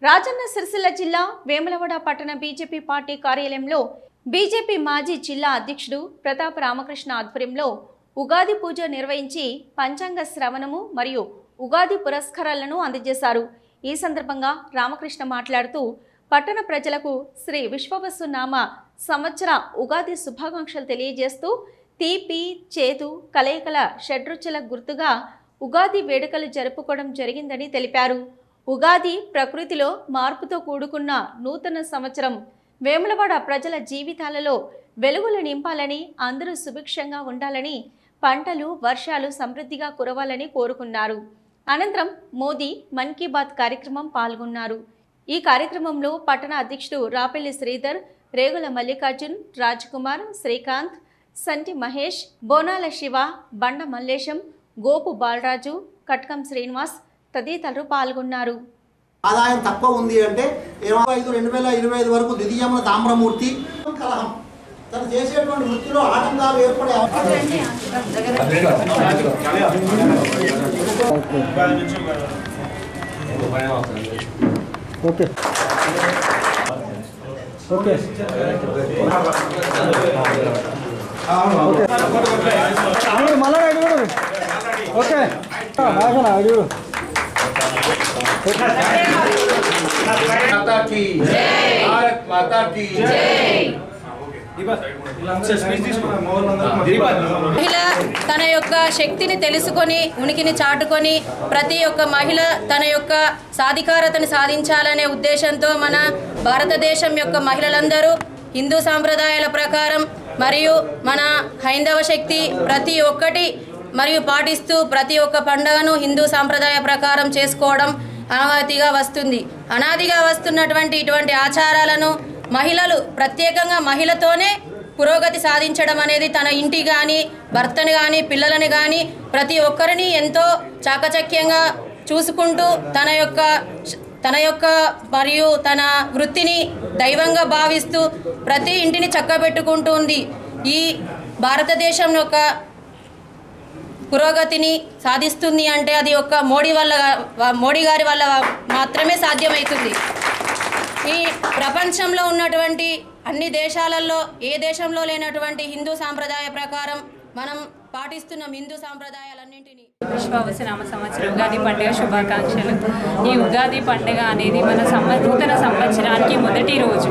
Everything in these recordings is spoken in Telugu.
రాజన్న సిరిసిల్ల జిల్లా వేములవాడ పట్టణ బీజేపీ పార్టీ కార్యాలయంలో బీజేపీ మాజీ జిల్లా అధ్యక్షుడు ప్రతాప్ రామకృష్ణ ఆధ్వర్యంలో ఉగాది పూజ నిర్వహించి పంచాంగ శ్రవణము మరియు ఉగాది పురస్కారాలను అందజేశారు। ఈ సందర్భంగా రామకృష్ణ మాట్లాడుతూ పట్టణ ప్రజలకు శ్రీ విశ్వవసునామ సంవత్సర ఉగాది శుభాకాంక్షలు తెలియజేస్తూ తీపి చేదు కలయికల షడ్రుచుల గుర్తుగా ఉగాది వేడుకలు జరుపుకోవడం జరిగిందని తెలిపారు। ఉగాది ప్రకృతిలో మార్పుతో కూడుకున్న నూతన సంవత్సరం వేములవాడ ప్రజల జీవితాలలో వెలుగులు నింపాలని, అందరూ సుభిక్షంగా ఉండాలని, పంటలు వర్షాలు సమృద్ధిగా కురవాలని కోరుకున్నారు। అనంతరం మోదీ మన్ కీ బాత్ కార్యక్రమం పాల్గొన్నారు। ఈ కార్యక్రమంలో పట్టణ అధ్యక్షుడు రాపెల్లి శ్రీధర్, రేగుల మల్లికార్జున్, రాజ్ కుమార్, శ్రీకాంత్, సంటి మహేష్, బోనాల శివ, బండ మల్లేశం, గోపు బాలరాజు, కట్కం శ్రీనివాస్ తదితరులు పాల్గొన్నారు। ఆదాయం తక్కువ ఉంది అంటే 2025 వరకు ద్వితీయముల తామ్రమూర్తి కలహం తను చేసేటువంటి వృత్తిలో ఆటంకాలు ఏర్పడే ఓకే ఓకే ఓకే माता की जय, भारत माता की जय। మహిళ తన యొక్క శక్తిని తెలుసుకొని ఉనికిని చాటుకొని ప్రతి ఒక్క మహిళ తన యొక్క సాధికారతను సాధించాలనే ఉద్దేశంతో మన భారతదేశం యొక్క మహిళలందరూ హిందూ సాంప్రదాయాల ప్రకారం మరియు మన హైందవ శక్తి ప్రతి ఒక్కటి మరియు పాటిస్తూ ప్రతి ఒక్క పండుగను హిందూ సాంప్రదాయ ప్రకారం చేసుకోవడం అనాదిగా వస్తున్నటువంటి ఇటువంటి ఆచారాలను మహిళలు ప్రత్యేకంగా మహిళతోనే పురోగతి సాధించడం అనేది తన ఇంటి కానీ భర్తని కానీ పిల్లలని కానీ ప్రతి ఒక్కరిని ఎంతో చాకచక్యంగా చూసుకుంటూ తన యొక్క మరియు తన వృత్తిని దైవంగా భావిస్తూ ప్రతి ఇంటిని చక్కబెట్టుకుంటుంది। ఈ భారతదేశం యొక్క పురోగతిని సాధిస్తుంది అంటే అది ఒక్క మోడీ గారి వల్ల మాత్రమే సాధ్యమవుతుంది। ఈ ప్రపంచంలో ఉన్నటువంటి అన్ని దేశాలలో ఏ దేశంలో లేనటువంటి హిందూ సాంప్రదాయ ప్రకారం మనం పాటిస్తున్న హిందూ సాంప్రదాయాలన్నింటినీ విశ్వవసునామ సంవత్సరం ఉగాది పండుగ శుభాకాంక్షలు। ఈ ఉగాది పండుగ అనేది మన నూతన సంవత్సరానికి మొదటి రోజు।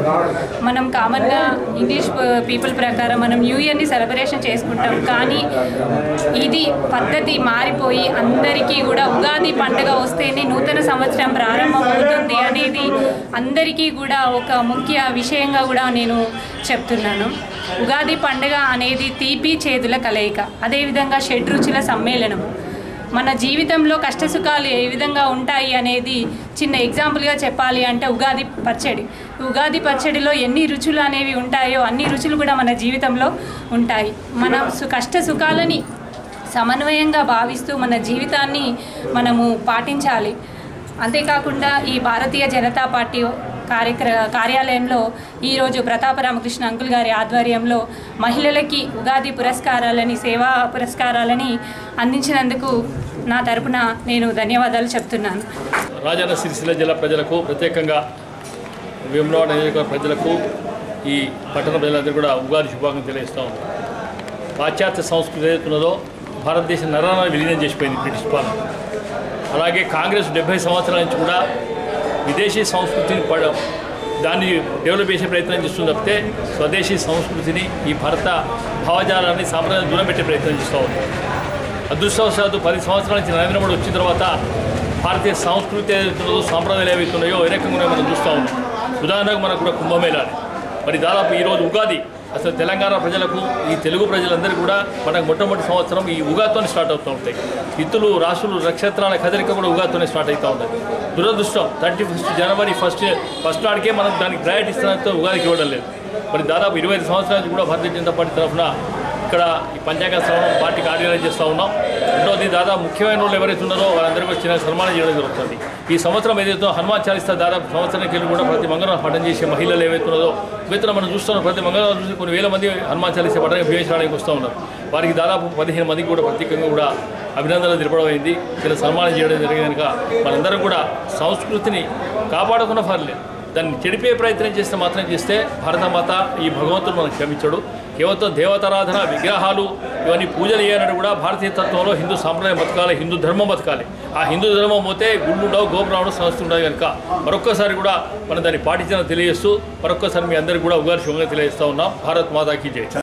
మనం కామన్గా ఇంగ్లీష్ పీపుల్ ప్రకారం మనం న్యూ ఇయర్ని సెలబ్రేషన్ చేసుకుంటాం, కానీ ఇది పద్ధతి మారిపోయి అందరికీ కూడా ఉగాది పండుగ వస్తేనే నూతన సంవత్సరం ప్రారంభమవుతుంది అనేది అందరికీ కూడా ఒక ముఖ్య విషయంగా కూడా నేను చెప్తున్నాను। ఉగాది పండుగ అనేది తీపి చేదుల కలయిక, అదేవిధంగా షడ్రుచుల సమ్మేళనం। మన జీవితంలో కష్టసుఖాలు ఏ విధంగా ఉంటాయి అనేది చిన్న ఎగ్జాంపుల్గా చెప్పాలి అంటే ఉగాది పచ్చడిలో ఎన్ని రుచులు అనేవి ఉంటాయో అన్ని రుచులు కూడా మన జీవితంలో ఉంటాయి। మన కష్ట సుఖాలని సమన్వయంగా భావిస్తూ మన జీవితాన్ని మనము పాటించాలి। అంతేకాకుండా ఈ భారతీయ జనతా పార్టీ కార్యాలయంలో ఈరోజు ప్రతాప రామకృష్ణ అంకుల్ గారి ఆధ్వర్యంలో మహిళలకి ఉగాది పురస్కారాలని సేవా పురస్కారాలని అందించినందుకు నా తరపున నేను ధన్యవాదాలు చెప్తున్నాను। రాజన్న సిరిసిల్ల జిల్లా ప్రజలకు, ప్రత్యేకంగా వేములవాడ నియోజకవర్గ ప్రజలకు, ఈ పట్టణ ప్రజలందరూ కూడా ఉగాది శుభాకాంక్షలు తెలియజేస్తూ ఉన్నాం। పాశ్చాత్య సంస్కృతి ఏదైతున్నదో భారతదేశం నరాలను విలీనం చేసిపోయింది బ్రిటిష్ పాలన। అలాగే కాంగ్రెస్ 70 సంవత్సరాల నుంచి కూడా విదేశీ సంస్కృతిని దాన్ని డెవలప్ చేసే ప్రయత్నం చేస్తుంది తప్పితే స్వదేశీ సంస్కృతిని, ఈ భారత భావజాలాన్ని సాంప్రదాయాన్ని దూరం పెట్టే ప్రయత్నం చేస్తూ ఉంది। అదృష్టవశాత్తు 10 సంవత్సరాల నుంచి నరేంద్ర మోడీ వచ్చిన తర్వాత భారతీయ సంస్కృతి ఏదైతుందో సాంప్రదాయాలు ఏవైతున్నాయో ఏ రకంగా మనం చూస్తూ ఉన్నాం। ఉదాహరణకు మనకు కూడా కుంభమేళాని, మరి దాదాపు ఈరోజు ఉగాది అసలు తెలంగాణ ప్రజలకు, ఈ తెలుగు ప్రజలందరికీ కూడా మనకు మొట్టమొదటి సంవత్సరం ఈ ఉగాదితోనే స్టార్ట్ అవుతూ ఉంటాయి। ఇత్తులు రాసులు నక్షత్రాల కదలిక కూడా ఉగాదితోనే స్టార్ట్ అవుతూ ఉంటుంది। దురదృష్టం 31 జనవరి ఫస్ట్ నాటికే మనం దానికి ప్రయారిటీ ఇస్తున్నంత ఉగాదికి ఇవ్వడం లేదు। మరి దాదాపు 25 సంవత్సరాల నుంచి కూడా భారతీయ జనతా పార్టీ తరఫున ఇక్కడ ఈ పంచాంగ శ్రవణం పార్టీ కార్యాలయం చేస్తూ ఉన్నాం। రెండవది దాదాపు ముఖ్యమైన వాళ్ళు ఎవరైతే ఉన్నారో వాళ్ళందరికీ కూడా చిన్న సన్మానం చేయడం జరుగుతుంది। ఈ సంవత్సరం ఏదైతే హనుమాన్ చాలీసా దాదాపు సంవత్సరానికి వెళ్ళి కూడా ప్రతి మంగళవారం పఠనం చేసే మహిళలు ఏవైతే ఉన్నదో మిగతా మనం చూస్తున్నాం, ప్రతి మంగళవారం చూసి కొన్ని వేల మంది హనుమాన్ చాలీసా పఠనం భీమేశ్వరానికి వస్తూ ఉన్నారు। వారికి దాదాపు 15 మందికి కూడా ప్రత్యేకంగా కూడా అభినందనలు తెలపడం అయింది, చిన్న సన్మానం చేయడం జరిగింది. కనుక మనందరం కూడా సంస్కృతిని కాపాడుకున్న పర్లేదు, దాన్ని చెడిపే ప్రయత్నం చేస్తే మాత్రం చేస్తే భారతమాత ఈ భగవంతుడు మనకు క్షమించడు. కేవలం దేవతారాధన, విగ్రహాలు ఇవన్నీ పూజలు చేయనట్టు కూడా భారతీయ తత్వంలో హిందూ సాంప్రదాయం బతకాలి, హిందూ ధర్మం బతకాలి. ఆ హిందూ ధర్మం పోతే గుళ్ళుండవు, గోపురాలు, సంస్థలు ఉండవు. కనుక మరొక్కసారి కూడా మనం దాన్ని పాటించాలని తెలియజేస్తూ మరొక్కసారి మీ అందరికీ కూడా ఉగాది శుభంగా తెలియజేస్తూ ఉన్నాం. భారత్ మాతాకి జై.